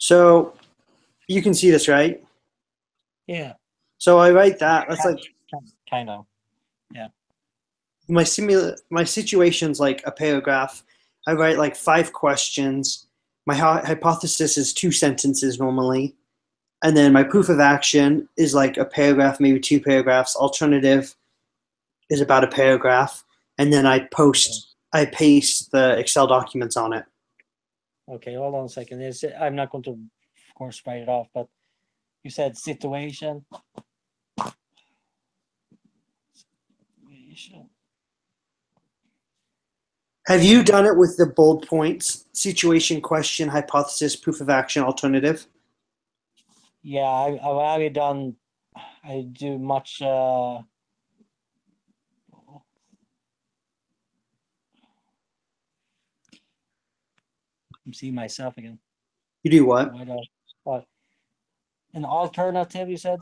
So you can see this, right? Yeah. So I write that. That's like kind of. Yeah. my situation's like a paragraph. I write like 5 questions. My hypothesis is 2 sentences normally. And then my proof of action is like a paragraph, maybe 2 paragraphs. Alternative is about a paragraph. And then I paste the Excel documents on it. Okay, hold on a second. I'm not going to, of course, write it off, but you said situation. Have you done it with the bold points? Situation, question, hypothesis, proof of action, alternative? Yeah, I've already done. I do much. I'm seeing myself again. You do what? An alternative, you said?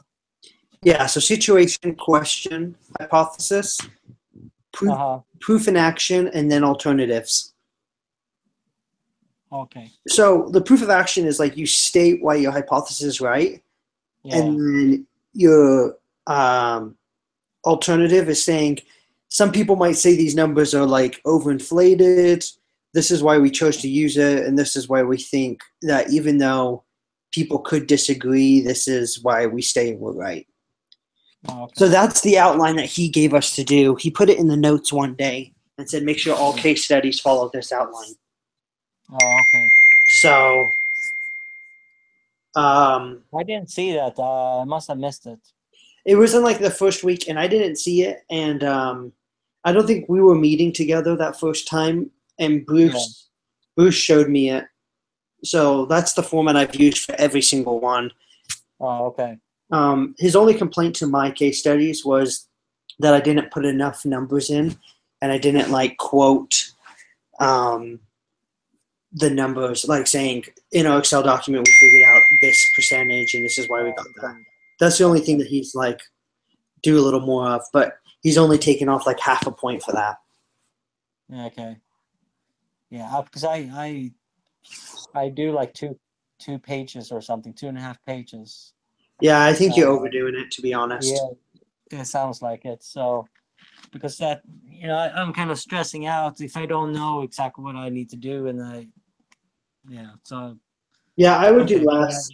Yeah, so situation, question, hypothesis, proof in action, and then alternatives. Okay. So the proof of action is like you state why your hypothesis is right, Yeah. and then your alternative is saying some people might say these numbers are like overinflated. This is why we chose to use it, and this is why we think that even though people could disagree, this is why we say we're right. Okay. So that's the outline that he gave us to do. He put it in the notes one day and said, make sure all case studies follow this outline. Oh, okay. So, I didn't see that. I must have missed it. It was in like the first week, and I didn't see it. And I don't think we were meeting together that first time. And Bruce showed me it. So that's the format I've used for every single one. Oh, okay. His only complaint to my case studies was that I didn't put enough numbers in, and I didn't like quote the numbers, like saying in our Excel document we figured out this percentage and this is why we got that. That's the only thing that he's like do a little more of, but he's only taken off like half a point for that. Okay. Yeah, because I do like two pages or something, 2.5 pages. Yeah, I think you're overdoing it, to be honest. Yeah, it sounds like it. So, because that, I'm kind of stressing out if I don't know exactly what I need to do, and I would do less.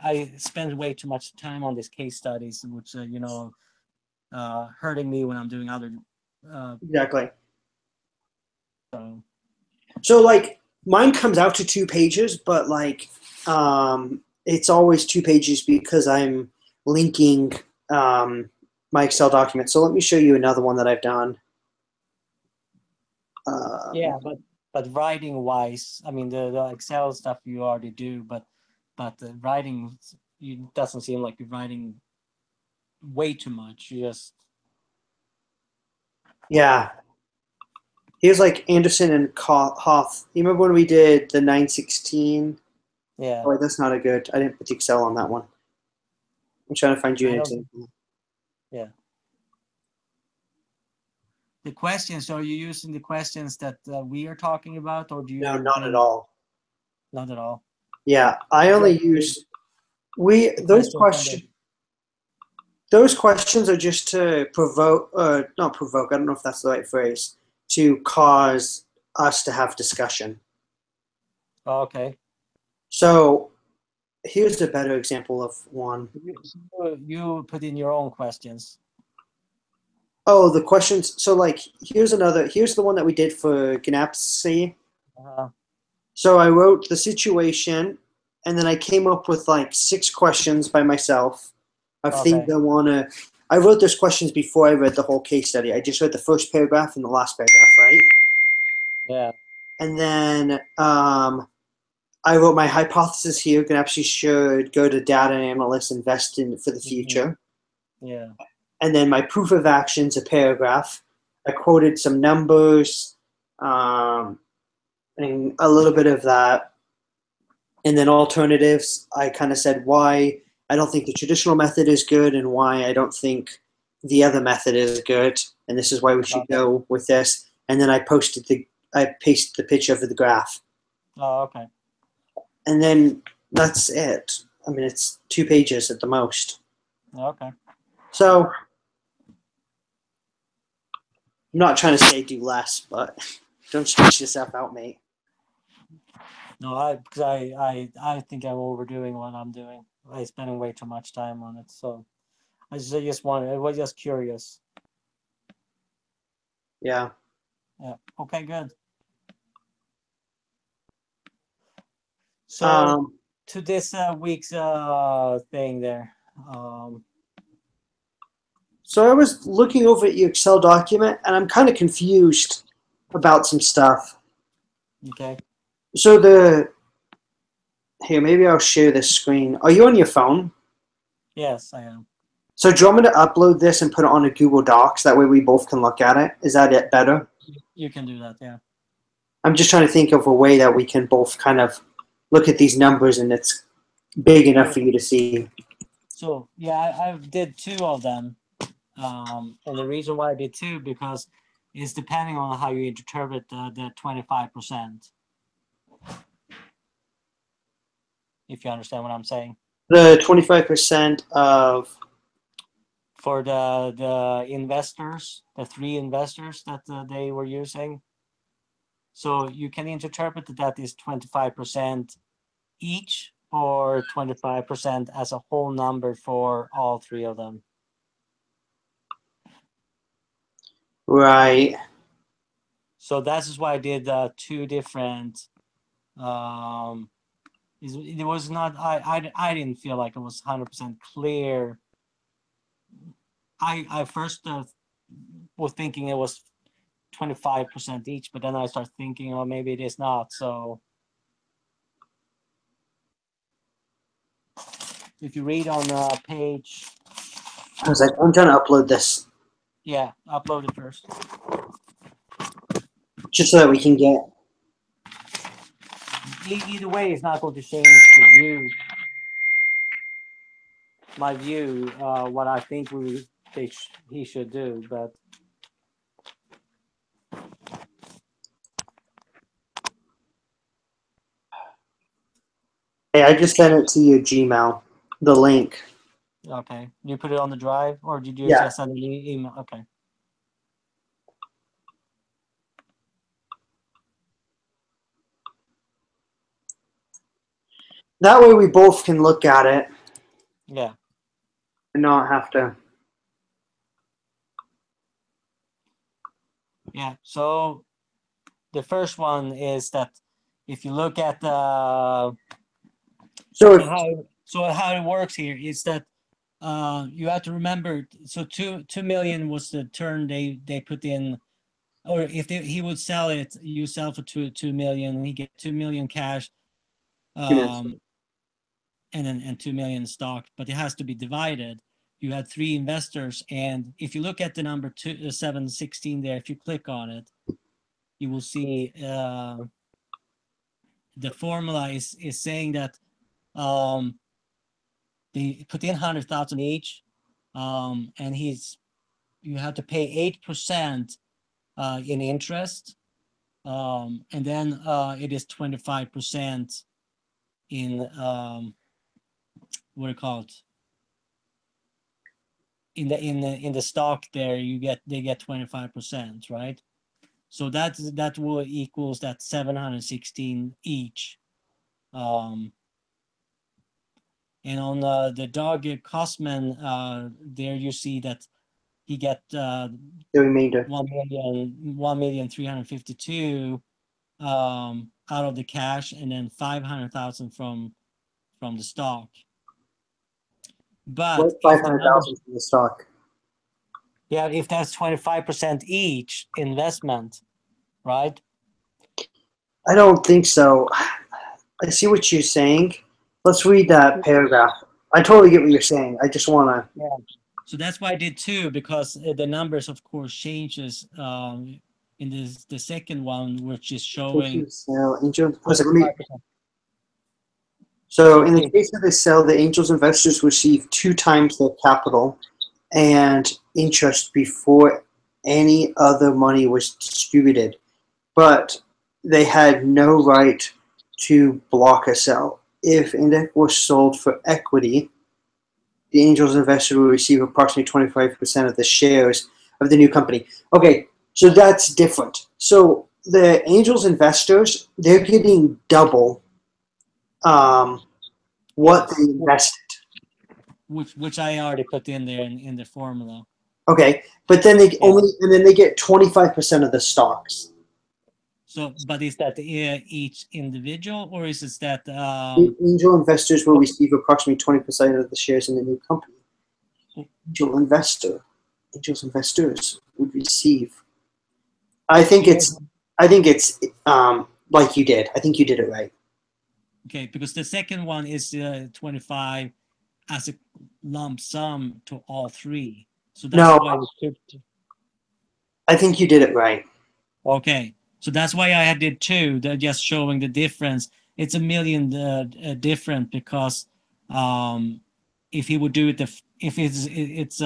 I spend way too much time on these case studies, which hurting me when I'm doing other. Exactly. So like mine comes out to 2 pages, but like it's always 2 pages because I'm linking my Excel document. So let me show you another one that I've done. Yeah, but writing wise, I mean the Excel stuff you already do, but the writing, it doesn't seem like you're writing way too much. You just Here's like Anderson and Hoth. You remember when we did the 916? Yeah. Oh, that's not a good. I didn't put the Excel on that one. I'm trying to find you an example. Yeah. The questions, are you using the questions that we are talking about, or do you? No, not at all. Not at all. Yeah, I only use those questions. Those questions are just to provoke, not provoke. I don't know if that's the right phrase. To cause us to have discussion. Oh, okay. So here's a better example of one. You put in your own questions. Oh, the questions. So like, here's the one that we did for GNAPC. So I wrote the situation, and then I came up with like 6 questions by myself of things I wrote those questions before I read the whole case study. I just read the first paragraph and the last paragraph, right? Yeah. And then I wrote my hypothesis here. GNAPC should go to data analysts, invest in for the future. Yeah. And then my proof of action's a paragraph. I quoted some numbers, and a little bit of that. And then alternatives, I kind of said why I don't think the traditional method is good and why I don't think the other method is good. And this is why we should go with this. And then I pasted the picture of the graph. Oh, okay. and then that's it. I mean, it's 2 pages at the most. Okay. So I'm not trying to say do less, but don't stress yourself out, mate. No, because I think I'm overdoing what I'm doing. I'm spending way too much time on it. So I was just curious. Yeah. Yeah. Okay, good. So to this week's thing there. So I was looking over at your Excel document, and I'm kind of confused about some stuff. Okay. So here, maybe I'll share this screen. Are you on your phone? Yes, I am. So do you want me to upload this and put it on a Google Docs? That way we both can look at it. Is that it better? You can do that, yeah. I'm just trying to think of a way that we can both kind of look at these numbers and it's big enough for you to see. So yeah, I did 2 of them. And the reason why I did 2 because it's depending on how you interpret the 25%. If you understand what I'm saying. The 25% of for the investors, the 3 investors that they were using. So you can interpret that is 25% each or 25% as a whole number for all 3 of them. right. So that's why I did 2 different. It was not. I didn't feel like it was 100% clear. I first was thinking it was 25% each, but then I start thinking, oh, maybe it is not. So if you read on page, I was like, I'm trying to upload this yeah, upload it first. just so that we can get. Either way, it's not going to change the view. My view, what I think he should do, but Hey, I just sent it to your Gmail, the link. okay. You put it on the drive, or did you Yeah. just send an email? Okay. That way we both can look at it Yeah. and not have to. Yeah. So the first one is that if you look at the so how it works here is that you have to remember. So 2 million was the turn they put in, or if he would sell it, you sell for 2 million, and he get 2 million cash, and 2 million stock, but it has to be divided. You had 3 investors, and if you look at the number 716 there, if you click on it, you will see the formula is saying that they put in 100,000 each, and you have to pay 8% in interest, and then it is 25% in what do you call it? In the stock there, they get 25%, right? So that will equals that 716 each. And on the dog Cosman, there you see that he get The remainder. 1,352,000 out of the cash, and then 500,000 from the stock. But What's 500,000 from the stock? Yeah, if that's 25% each investment, right? I don't think so. I see what you're saying. Let's read that paragraph. I totally get what you're saying. I just want to. Yeah. So that's why I did 2, because the numbers, of course, changes in the second one, which is showing. So in the case of the sale, the angels investors receive 2 times their capital and interest before any other money was distributed, but they had no right to block a sale. if index was sold for equity, the angels investor will receive approximately 25% of the shares of the new company. Okay, so that's different. So the angels investors, they're getting double what they invested. Which I already put in there in the formula. Okay, but then they they get 25% of the stocks. So, but is that each individual, or is it that angel investors will receive approximately 20% of the shares in the new company? Angels investors would receive. I think it's like you did. I think you did it right. Okay, because the second one is 25 as a lump sum to all three. So that's why we took. I think you did it right. Okay, so that's why I did two. They're just showing the difference. It's $1 million different because if he would do it, if it's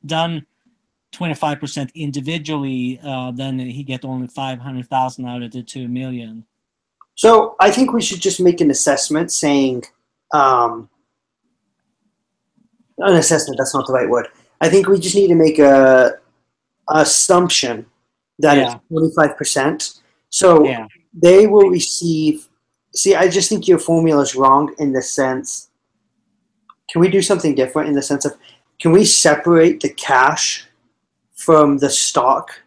done 25% individually, then he get only 500,000 out of the 2 million. So I think we should just make an assessment saying, an assessment, that's not the right word. I think we just need to make a assumption that it's 25%. So they will receive, see, I just think your formula is wrong in the sense, can we do something different in the sense of, can we separate the cash from the stock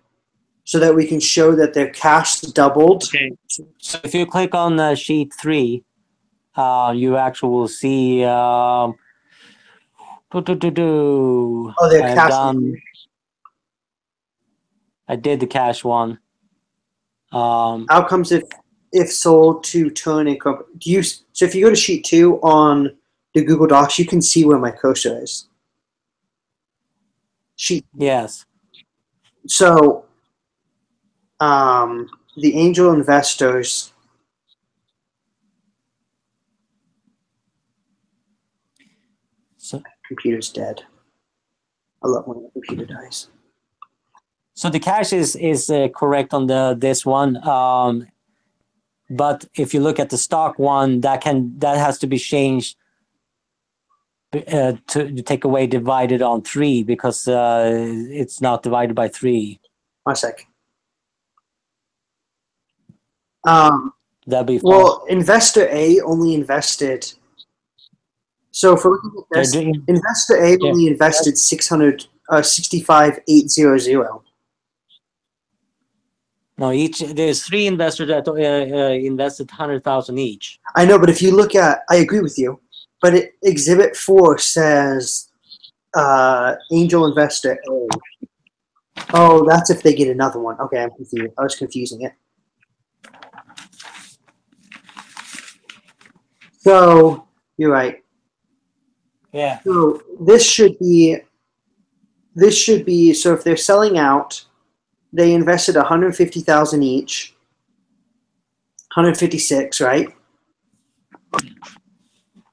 so that we can show that their cash doubled? Okay. So if you click on sheet 3, you actually will see. Oh, their cash. I did the cash one. Outcomes if sold to Tone and Company. So if you go to sheet 2 on the Google Docs, you can see where my cursor is. Yes. So the angel investors. So computer's dead. I love when the computer dies. So the cash is correct on this one, but if you look at the stock one, that has to be changed to take away divided on 3 because it's not divided by 3. 1 sec. That'd be fine. Well, investor A only invested. So for looking at this, investor A only invested 65,800. No, there's 3 investors that invested 100,000 each. I know, but if you look at, I agree with you, but Exhibit 4 says angel investor A. Oh, that's if they get another one. Okay, I'm confused. I was confusing it. So you're right. Yeah. So this should be. So if they're selling out, they invested 150,000 each. 156, right?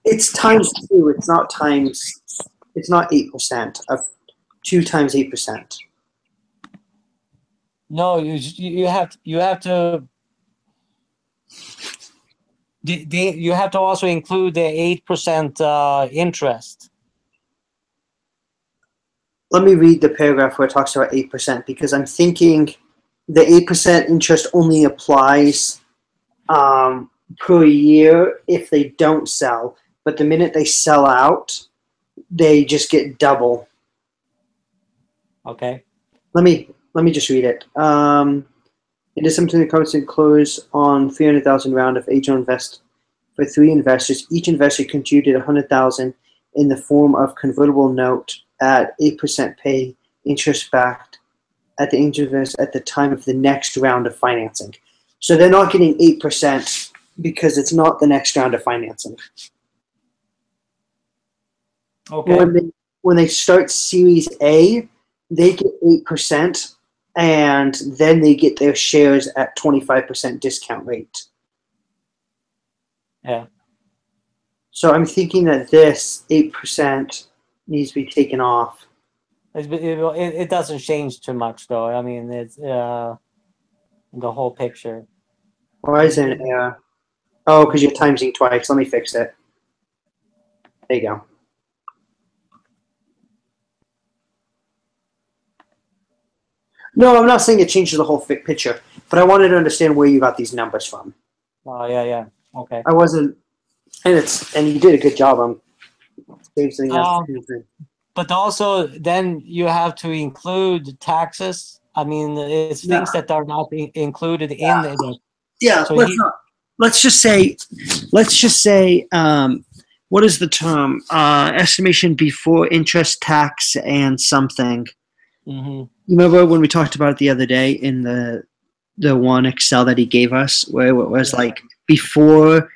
It's times 2. It's not times. It's not 8% of 2 times 8%. No, you have to. You have to also include the 8% interest. Let me read the paragraph where it talks about 8% because I'm thinking the 8% interest only applies per year if they don't sell, but the minute they sell out, they just get double. Okay. Let me just read it. It is something that comes to close on 300,000 round of angel invest for 3 investors. Each investor contributed 100,000 in the form of convertible note at 8% pay interest backed at the angel invest at the time of the next round of financing. So they're not getting 8% because it's not the next round of financing. Okay. When they start Series A, they get 8%, and then they get their shares at 25% discount rate. Yeah. So I'm thinking that this 8% needs to be taken off. It doesn't change too much, though. I mean, it's the whole picture. Why is there an error? Oh, because you're timesing twice. Let me fix it. There you go. No, I'm not saying it changes the whole picture, but I wanted to understand where you got these numbers from. Oh, yeah. Okay. I wasn't, and you did a good job on saving up. But also, then you have to include taxes. I mean, it's things that are not included in the. Yeah, So let's just say, what is the term? Estimation before interest, tax, and something. Mm-hmm. You remember when we talked about it the other day in the one Excel that he gave us, where it was like before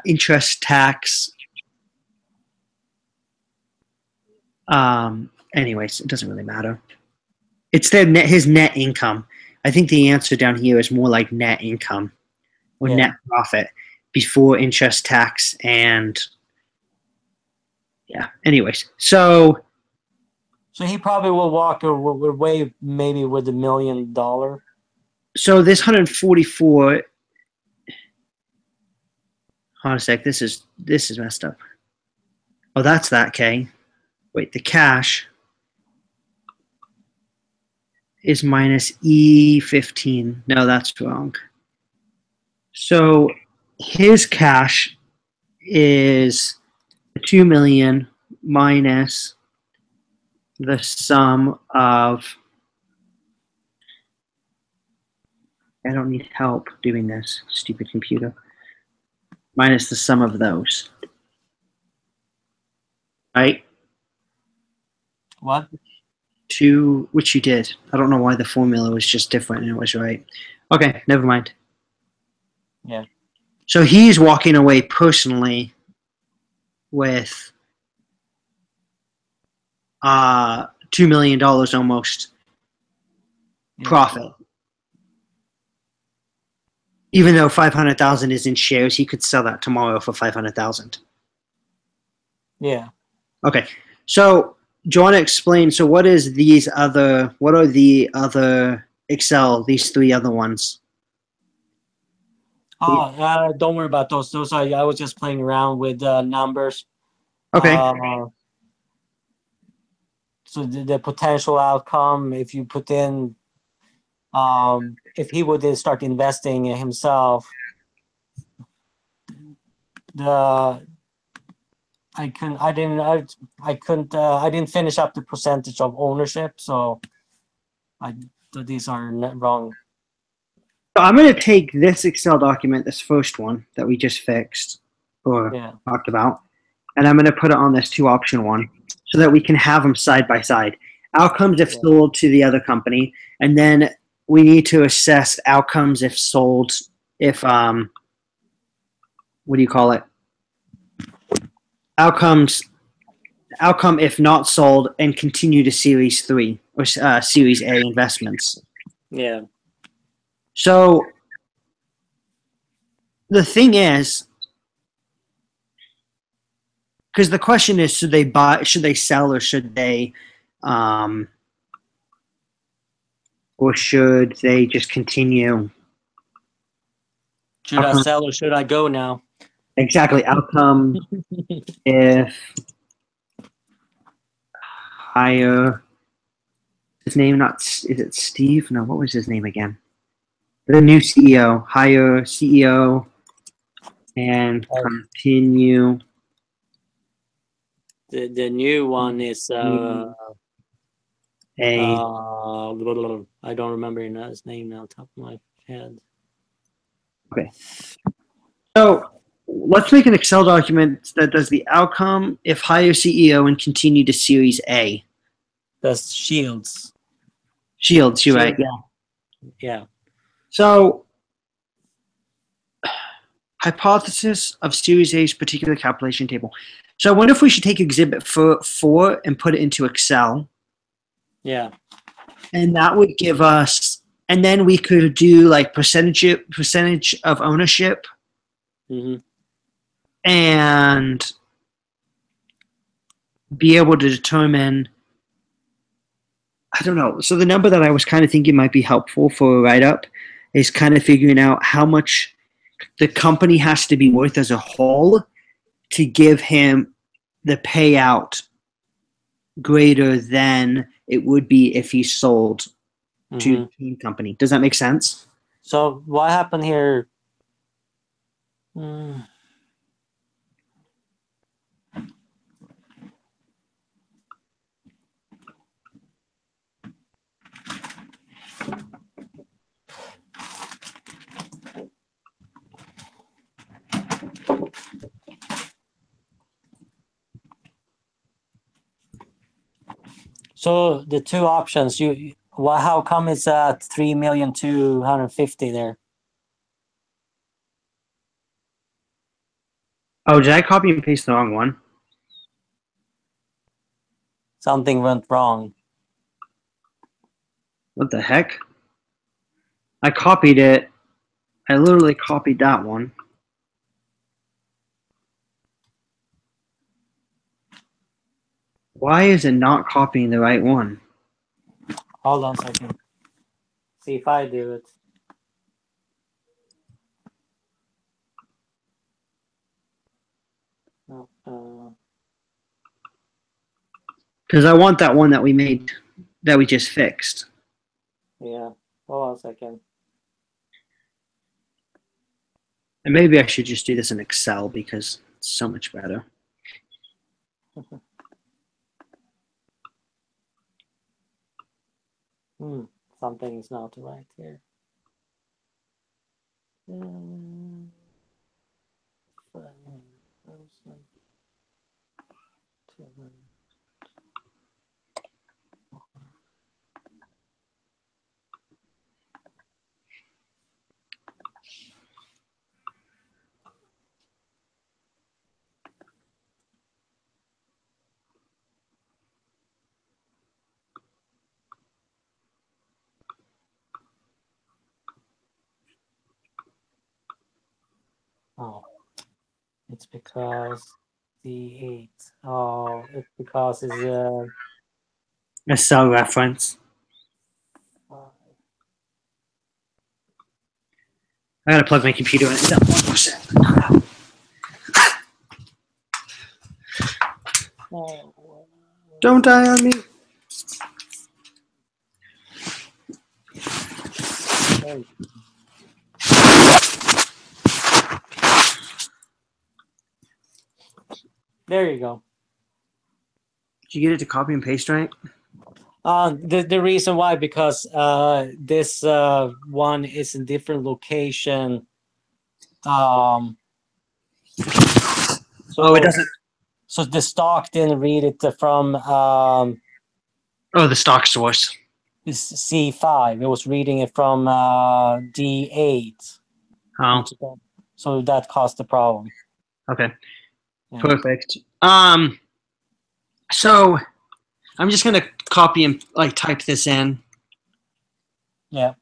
interest, tax. Anyways, it doesn't really matter. It's his net income. I think the answer down here is more like net income or net profit before interest, tax, and anyways, so he probably will walk away maybe with $1 million. So this 144. Hold on a sec. This is messed up. Oh, that's that K. Wait, the cash is minus E15. No, that's wrong. So his cash is 2 million minus the sum of. I don't need help doing this, stupid computer. Minus the sum of those. Right? What? Which you did. I don't know why the formula was just different and it was right. Okay, never mind. Yeah. So he's walking away personally with $2 million almost profit. Even though 500,000 is in shares, he could sell that tomorrow for 500,000. Yeah. Okay. So do you want to explain? So what are the other Excel? These three other ones. Oh, don't worry about those. I was just playing around with numbers. Okay. So the potential outcome, if you put in, if he would start investing in himself, I didn't finish up the percentage of ownership, so these are wrong. So I'm going to take this Excel document, this first one that we just fixed or talked about, and I'm going to put it on this 2-option one so that we can have them side by side. Outcomes if sold to the other company, and then we need to assess outcomes if sold, what do you call it? Outcome if not sold and continue to Series 3 or Series A investments. Yeah. So the thing is, because the question is, should they sell, or should they just continue? Should I sell or should I go now? Exactly. Outcome if hire. His name is it Steve? No, what was his name again? The new CEO. Hire CEO and continue. The new one is I don't remember his name now, top of my head. Okay. So let's make an Excel document that does the outcome if hire CEO and continue to Series A. That's Shields. Shields, you're right. Yeah. So hypothesis of Series A's particular calculation table. So I wonder if we should take Exhibit 4 and put it into Excel. Yeah. And that would give us, and then we could do like percentage of ownership. Mm-hmm. And be able to determine, I don't know. So the number that I was kind of thinking might be helpful for a write-up is kind of figuring out how much, the company has to be worth as a whole to give him the payout greater than it would be if he sold to the company. Does that make sense? So what happened here? Hmm. So the two options, how come it's at 3,250,000 there? Oh, did I copy and paste the wrong one? Something went wrong. What the heck? I copied it. I literally copied that one. Why is it not copying the right one? Hold on a second. See if I do it. No, Because I want that one that we made, that we just fixed. yeah. Hold on a second. And maybe I should just do this in Excel because it's so much better. Something is not right here. Oh, it's because D8. Oh, it's because it's A cell reference. I gotta plug my computer in. It's at 1%. Don't die on me. There you go. Did you get it to copy and paste right? The reason why, because this one is in different location. So it doesn't. So the stock didn't read it from the stock source. C5. It was reading it from D8. Oh. So that caused the problem. Okay. Yeah. Perfect. So I'm just gonna copy and type this in. Yeah.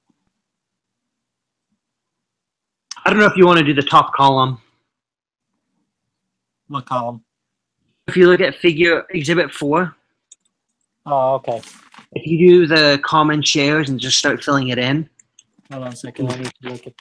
I don't know if you want to do the top column. What column? If you look at figure exhibit 4. Oh, okay. If you do the common shares and just start filling it in. Hold on a second. I need to look at.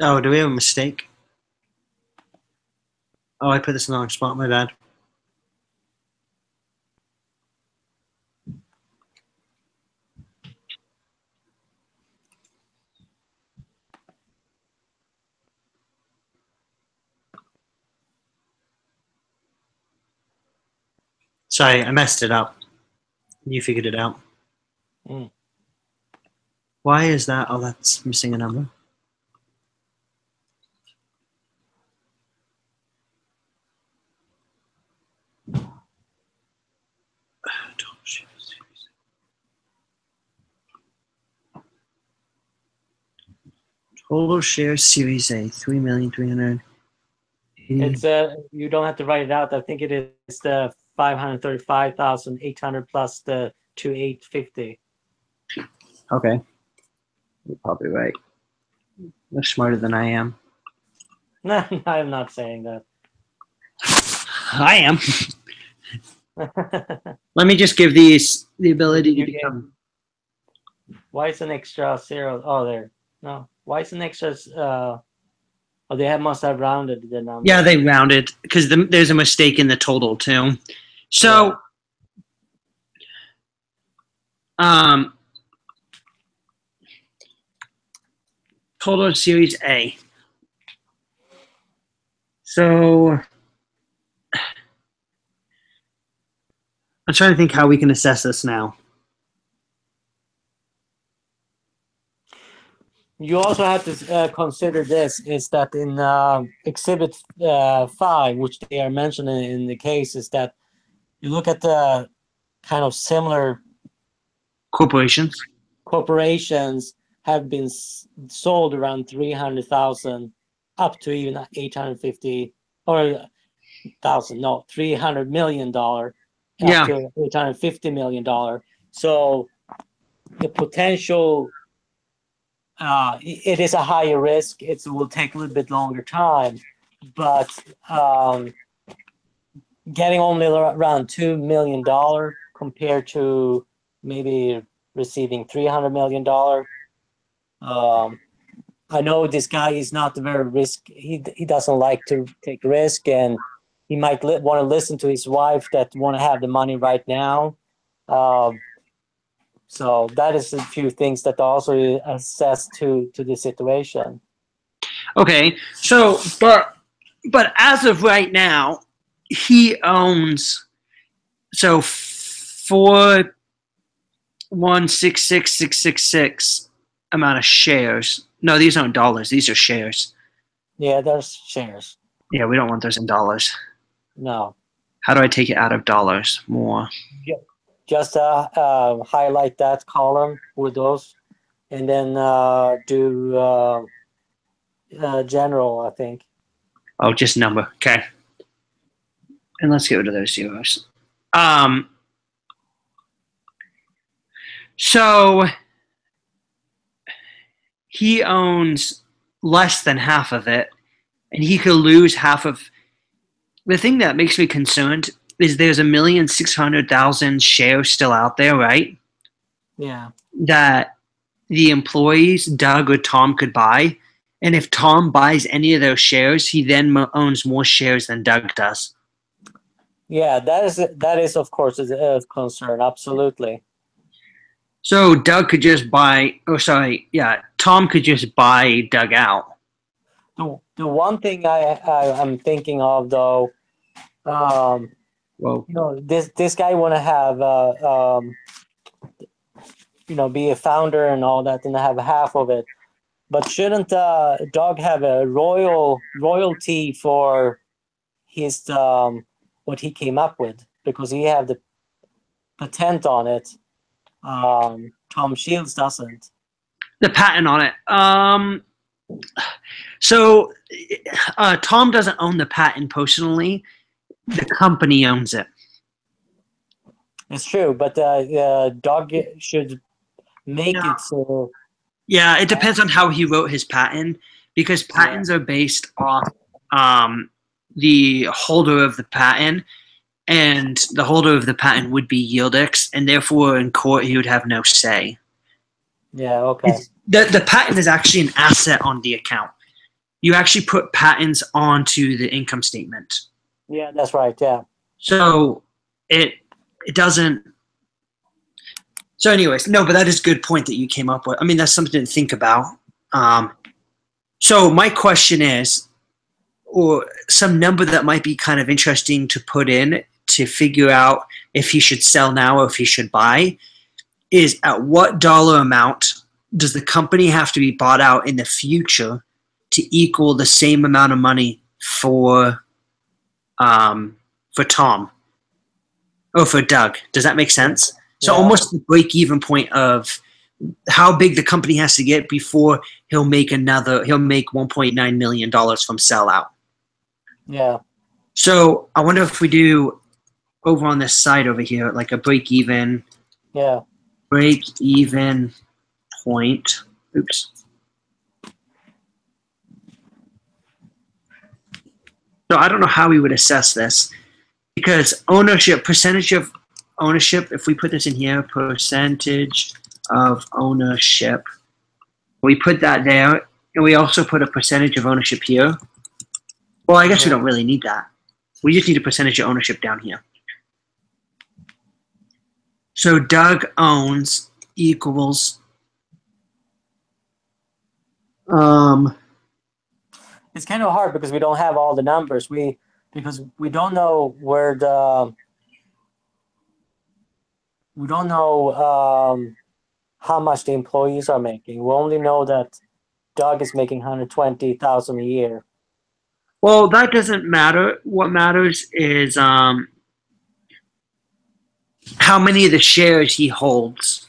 Oh, do we have a mistake? Oh, I put this in the wrong spot. My bad. Sorry, I messed it up. You figured it out. Mm. Why is that? Oh, that's missing a number. Total shares Series A 3,380,000. It's you don't have to write it out. I think it is the 535,800 plus the 2,850. Okay, you're probably right. You're smarter than I am. No, I'm not saying that. I am. Let me just give these the ability to become. Why is an extra zero? Oh, there. No. Why is an extra? Oh, they must have rounded the number. Yeah, they rounded because there's a mistake in the total too. So, total Series A. So, I'm trying to think how we can assess this now. You also have to consider this is that in Exhibit 5, which they are mentioning in the case, is that you look at the kind of similar Corporations have been sold around 300,000 up to even 850 or thousand, no, $300 million up to $850 million. So the potential, it is a higher risk. It will take a little bit longer time, but getting only around $2 million compared to maybe receiving $300 million. I know this guy is not very risk. He doesn't like to take risk, and he might want to listen to his wife that want to have the money right now. So that is a few things that also assess to the situation. Okay, so but as of right now, he owns 4,166,666 amount of shares. No, these aren't dollars. These are shares. Yeah, there's shares. Yeah, we don't want those in dollars. No. How do I take it out of dollars more? Just highlight that column with those, and then do general, I think. Oh, just number. Okay. And let's get rid of those zeros. So he owns less than half of it, and he could lose half of. The thing that makes me concerned is there's 1,600,000 shares still out there, right? Yeah. That the employees, Doug or Tom, could buy. And if Tom buys any of those shares, he then owns more shares than Doug does. Yeah, that is of course a concern. Absolutely. So Doug could just buy. Oh, sorry. Yeah, Tom could just buy Doug out. The one thing I'm thinking of though, well, you know, this guy want to have you know, be a founder and all that, and have half of it. But shouldn't Doug have a royalty for his what he came up with, because he have the patent on it? Tom Shields doesn't. The patent on it. So Tom doesn't own the patent personally. The company owns it. It's true, but Doug should make it so. Yeah, it depends on how he wrote his patent, because patents are based off the holder of the patent, and the holder of the patent would be Yieldix, and therefore in court he would have no say. Yeah, okay. The patent is actually an asset on the account. you actually put patents onto the income statement. Yeah, that's right. Yeah. So it doesn't. So, anyways, no, but that is a good point that you came up with. I mean, that's something to think about. So my question is, or some number that might be kind of interesting to put in to figure out if he should sell now or if he should buy, is at what dollar amount does the company have to be bought out in the future to equal the same amount of money for Tom or for Doug? Does that make sense? So Yeah. almost the break-even point of how big the company has to get before he'll make $1.9 million from sellout. Yeah. So I wonder if we do over on this side over here, like a break-even point. Oops. So I don't know how we would assess this because percentage of ownership, if we put this in here, percentage of ownership, we put that there, and we also put a percentage of ownership here. Well, I guess we don't really need that. We just need a percentage of ownership down here. So Doug owns equals It's kind of hard because we don't have all the numbers. Because we don't know how much the employees are making. We only know that Doug is making $120,000 a year. Well, that doesn't matter. What matters is how many of the shares he holds.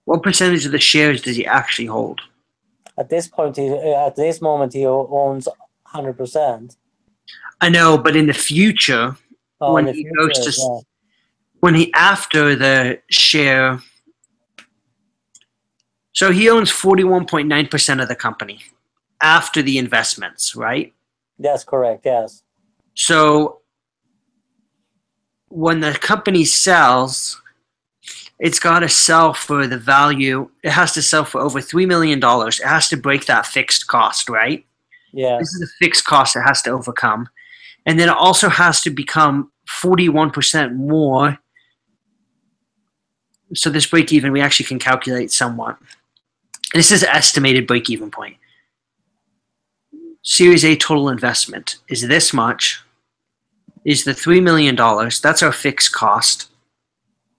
What percentage of the shares does he actually hold? At this moment, he owns 100%. I know, but in the future, when he goes to after the share, so he owns 41.9% of the company after the investments, right? That's correct. Yes. So when the company sells, it's got to sell for the value. It has to sell for over $3 million. It has to break that fixed cost, right? Yeah. This is a fixed cost it has to overcome. And then it also has to become 41% more. So this break even, we actually can calculate somewhat. This is an estimated break even point. Series A total investment is this much. Is the $3 million. That's our fixed cost.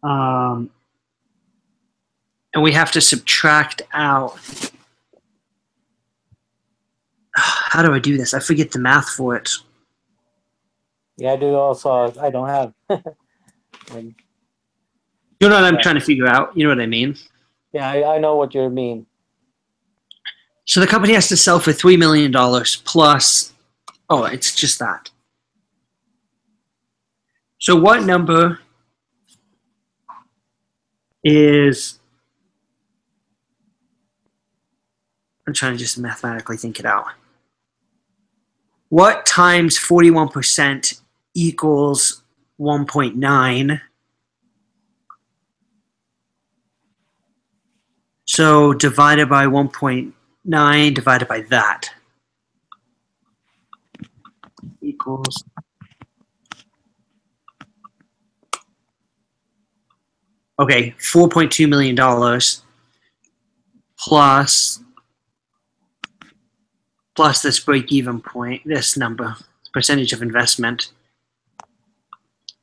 And we have to subtract out. How do I do this? I forget the math for it. Yeah, I do also. I don't have. You know what I'm trying to figure out? You know what I mean? Yeah, I know what you mean. So the company has to sell for $3 million plus. Oh, it's just that. So what number is. I'm trying to just mathematically think it out. What times 41% equals 1.9? So divided by 1.9 divided by that equals. Okay, $4.2 million plus this break-even point, this number, percentage of investment,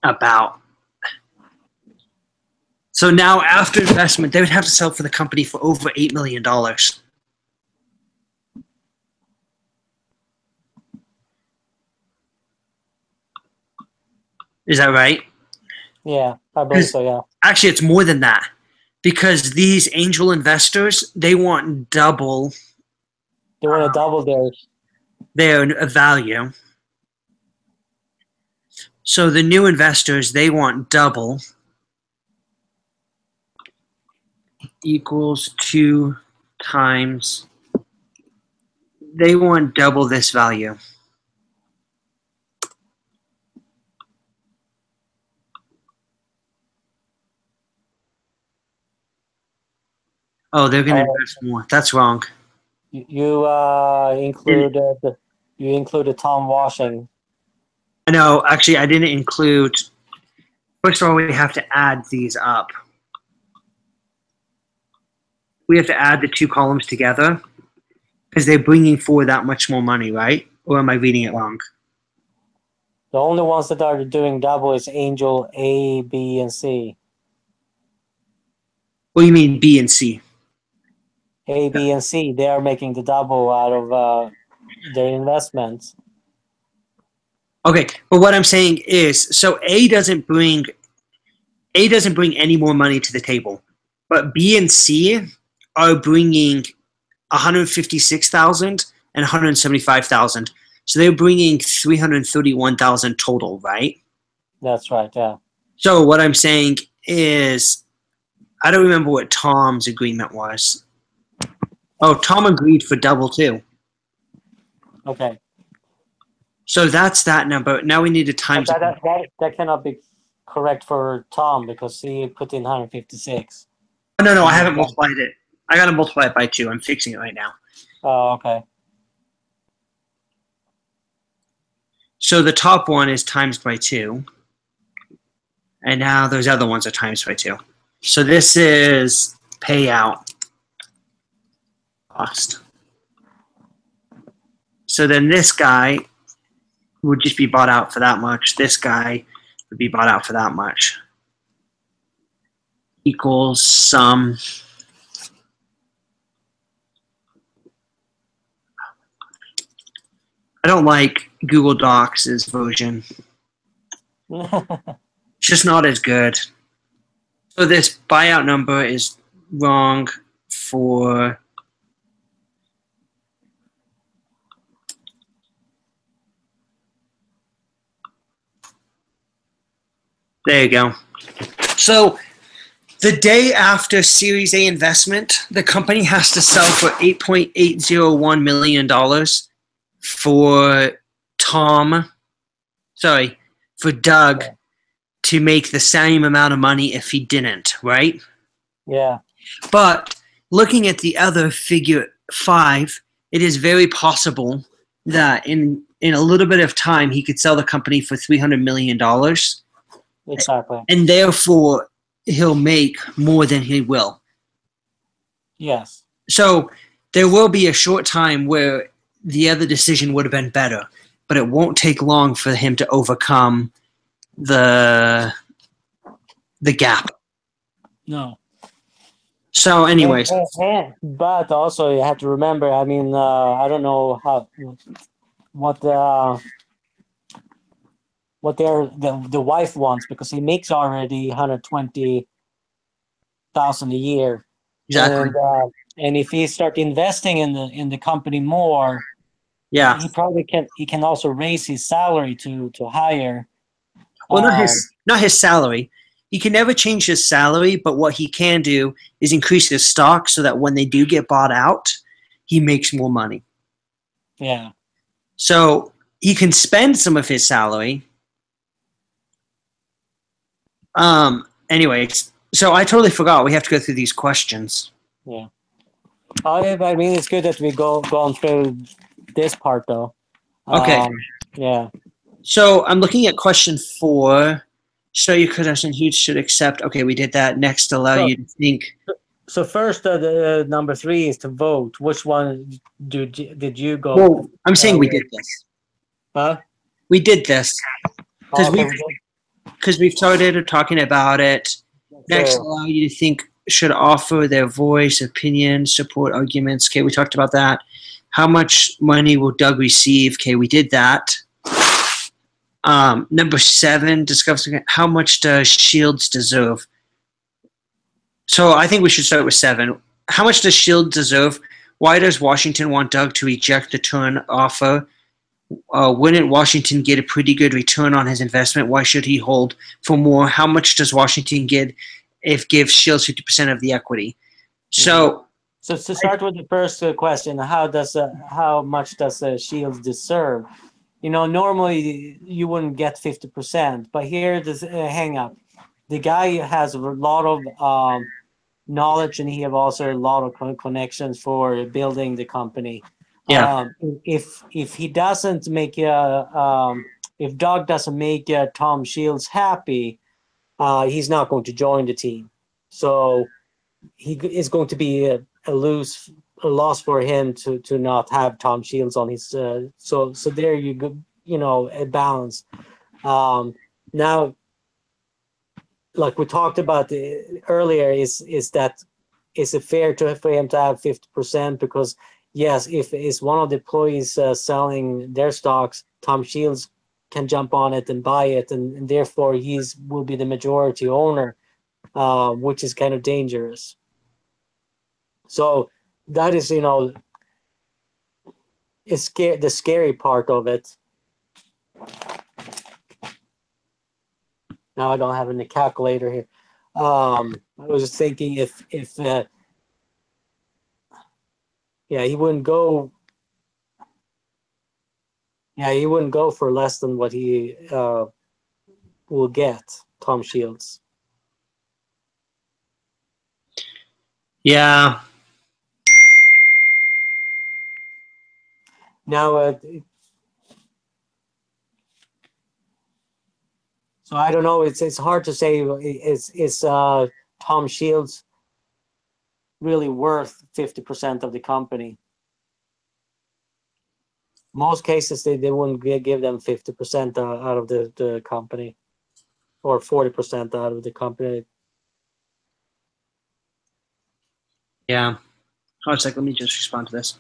about. So now after investment, they would have to sell for the company for over $8 million. Is that right? Yeah, I believe so, yeah. Actually, it's more than that. Because these angel investors, they want double. They want to double their value. So the new investors, they want double equals 2 times. They want double this value. Oh, they're going to invest more. That's wrong. You included You included Tom washing. No, actually, I didn't include. First of all, we have to add these up. We have to add the two columns together because they're bringing forward that much more money, right? Or am I reading it wrong? The only ones that are doing double is Angel A, B, and C. What do you mean B and C? A, B, and C, they are making the double out of their investments. Okay, but what I'm saying is, so A doesn't bring any more money to the table, but B and C are bringing 156,000 and 175,000. So they're bringing 331,000 total, right? That's right, yeah. So what I'm saying is, I don't remember what Tom's agreement was. Oh, Tom agreed for double too. Okay. So that's that number. Now we need to times. That cannot be correct for Tom because he put in 156. No, I haven't multiplied it. I got to multiply it by 2. I'm fixing it right now. Oh, okay. So the top one is times by 2. And now those other ones are times by 2. So this is payout cost. So then this guy would just be bought out for that much. This guy would be bought out for that much. Equals sum. I don't like Google Docs' version. It's just not as good. So this buyout number is wrong for there you go. So the day after Series A investment, the company has to sell for $8.801 million for Doug to make the same amount of money if he didn't, right? Yeah. But looking at the other figure 5, it is very possible that in a little bit of time he could sell the company for $300 million. Exactly. And therefore he'll make more than he will. Yes. So there will be a short time where the other decision would have been better, but it won't take long for him to overcome the gap. No. So anyways. But also you have to remember, I mean, I don't know what the wife wants because he makes already 120,000 a year. Exactly. And if he start investing in the company more, yeah, he can also raise his salary to higher. Well, not his salary. He can never change his salary, but what he can do is increase his stock so that when they do get bought out, he makes more money. Yeah. So he can spend some of his salary. Anyways, so I totally forgot. We have to go through these questions. Yeah. I mean, it's good that we gone through this part, though. Okay. Yeah. So I'm looking at question 4. Show your credentials who should accept. Okay, we did that. Next, allow you to think. So first, the number 3 is to vote. Which one did you go? Well, I'm saying we did this. Huh? We did this because we've started talking about it. Next, allow you to think. Should offer their voice, opinion, support, arguments. Okay, we talked about that. How much money will Doug receive? Okay, we did that. Number 7, discussing how much does Shields deserve? So I think we should start with 7. How much does Shields deserve? Why does Washington want Doug to reject the turn offer? Wouldn't Washington get a pretty good return on his investment? Why should he hold for more? How much does Washington get if gives Shields 50% of the equity? So to start with the first question, how much does Shields deserve? You know, normally you wouldn't get 50%, but here there's a hang up. The guy has a lot of knowledge, and he have also a lot of connections for building the company. Yeah. If he doesn't make if Doug doesn't make Tom Shields happy, he's not going to join the team. So he is going to be a loss for him to not have Tom Shields on his. So there you go. You know, a balance. Now, like we talked about earlier, is it fair for him to have 50%? Because yes, if it's one of the employees selling their stocks, Tom Shields can jump on it and buy it, and therefore will be the majority owner, which is kind of dangerous. So that is, the scary part of it. Now I don't have any calculator here. I was just thinking if he wouldn't go. Yeah, he wouldn't go for less than what he will get, Tom Shields. Yeah. Now, so I don't know. It's hard to say. Is Tom Shields really worth 50% of the company? Most cases, they wouldn't give them 50% out of the company, or 40% out of the company. Yeah. Hold on a sec. Let me just respond to this.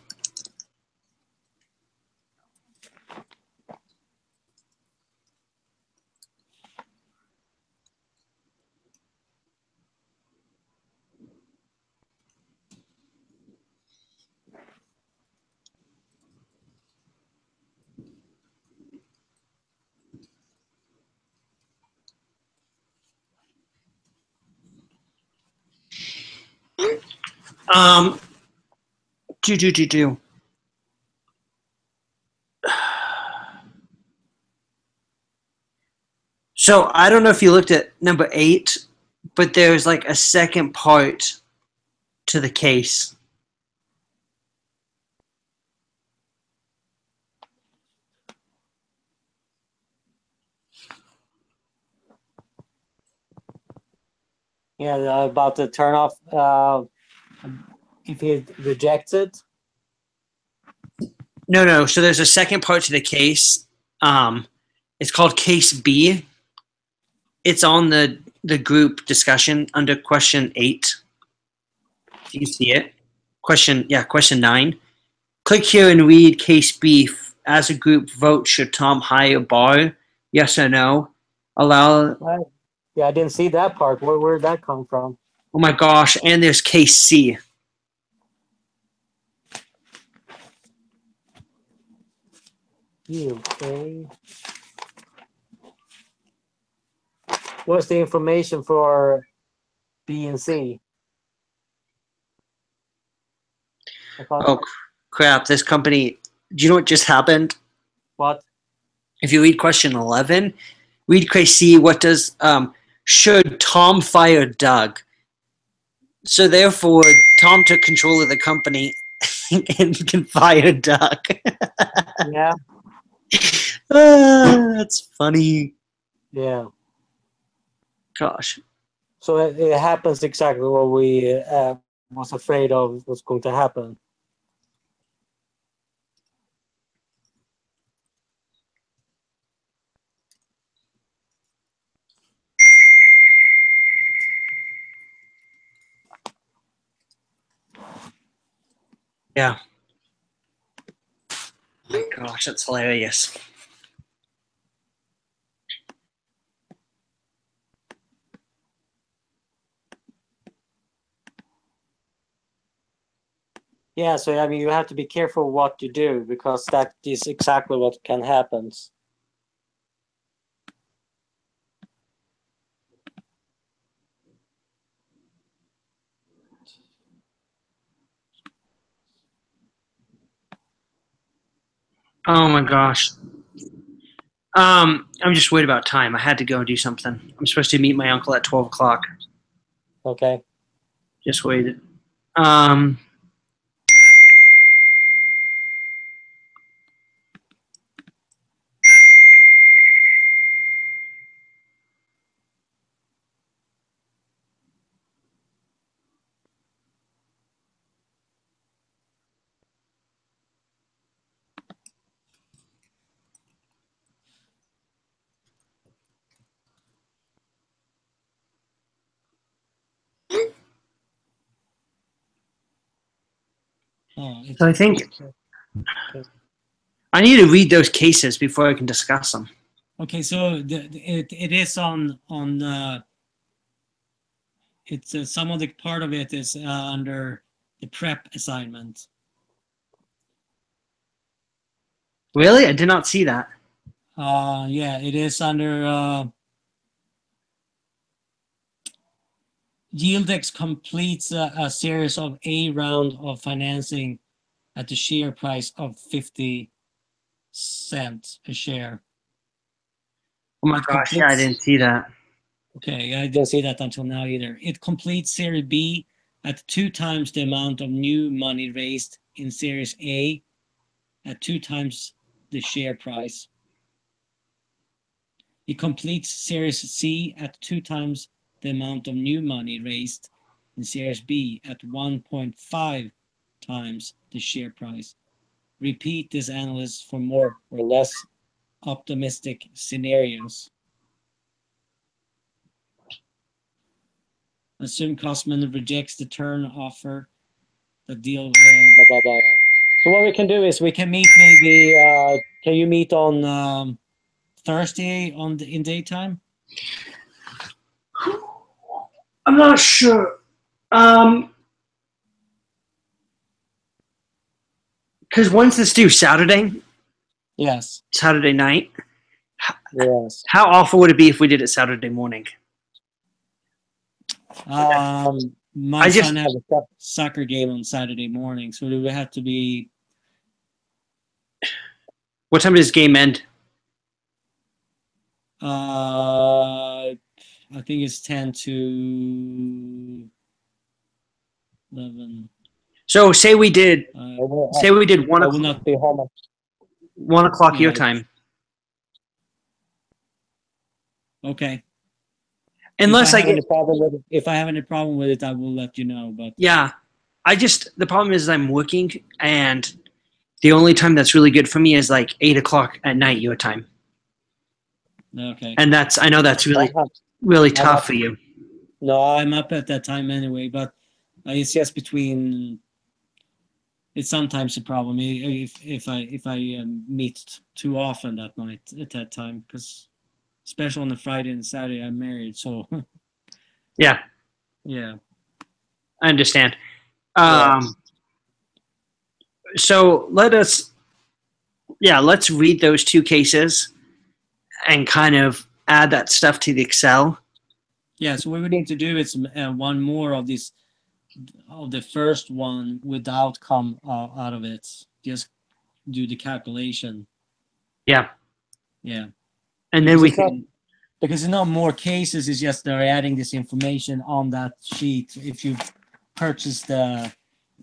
Do. So I don't know if you looked at number 8, but there's like a second part to the case. Yeah, about the turnoff. If he rejects it. No. So there's a second part to the case. It's called Case B. It's on the group discussion under question 8. Do you see it? Question 9. Click here and read Case B. As a group vote, should Tom hire Barr? Yes or no? Allow. Yeah, I didn't see that part. Where did that come from? Oh my gosh! And there's Case C. Okay. What's the information for B and C? Oh crap! This company. Do you know what just happened? What? If you read question 11, read Case C. What does should Tom fire Doug? So therefore, Tom took control of the company and can fire Doug. Yeah. That's funny. Yeah. Gosh. So it happens exactly what we was afraid of was going to happen. Yeah. My gosh, that's hilarious. Yeah, so I mean, you have to be careful what you do, because that is exactly what can happen. Oh my gosh. I'm just worried about time. I had to go and do something. I'm supposed to meet my uncle at 12 o'clock. Okay. Just waited. Oh, So I think I need to read those cases before I can discuss them. okay. So it is on it's some of the part of it is under the prep assignment. Really? I did not see that. Yeah, it is under Yieldex completes a series of A round of financing at the share price of 50 cents a share. Oh my gosh, yeah, I didn't see that. Okay, I didn't see that until now either. It completes Series B at 2 times the amount of new money raised in Series A at 2 times the share price. It completes Series C at 2 times the amount of new money raised in Series B at 1.5 times the share price. Repeat this analysis for more or less optimistic scenarios. Assume Cosman rejects the turn offer. The deal. Blah, blah, blah. So what we can do is we can meet maybe. Can you meet on Thursday in daytime? I'm not sure. Because when's this due? Saturday? Yes. Saturday night? Yes. How awful would it be if we did it Saturday morning? My son has a soccer game on Saturday morning, so it would have to be. What time does this game end? I think it's 10 to 11. So say we did. Say we did 1 I o'clock. will not be home. 1 o'clock your time. Okay. Unless I get any problem with it, if I have any problem with it, I will let you know. But yeah, the problem is I'm working, and the only time that's really good for me is like 8 o'clock at night your time. Okay. And I know that's really tough for you. No, I'm up at that time anyway, but it's just between. It's sometimes a problem if I meet too often that night at that time, because especially on the Friday and Saturday I'm married, so yeah, yeah, I understand. So let's read those 2 cases and kind of add that stuff to the Excel. Yeah, so what we need to do is one more of this, of the first one without come out of it. Just do the calculation. Yeah. Yeah. And then we can. Because it's not more cases, it's just they're adding this information on that sheet. If you purchase the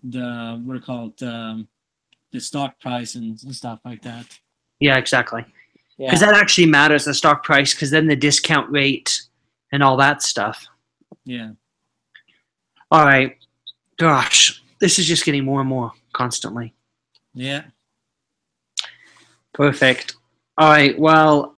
what do you call it, the stock price and stuff like that. Yeah, exactly. Because that actually matters, the stock price, because then the discount rate and all that stuff. Yeah. All right. Gosh, this is just getting more and more constantly. Yeah. Perfect. All right. Well,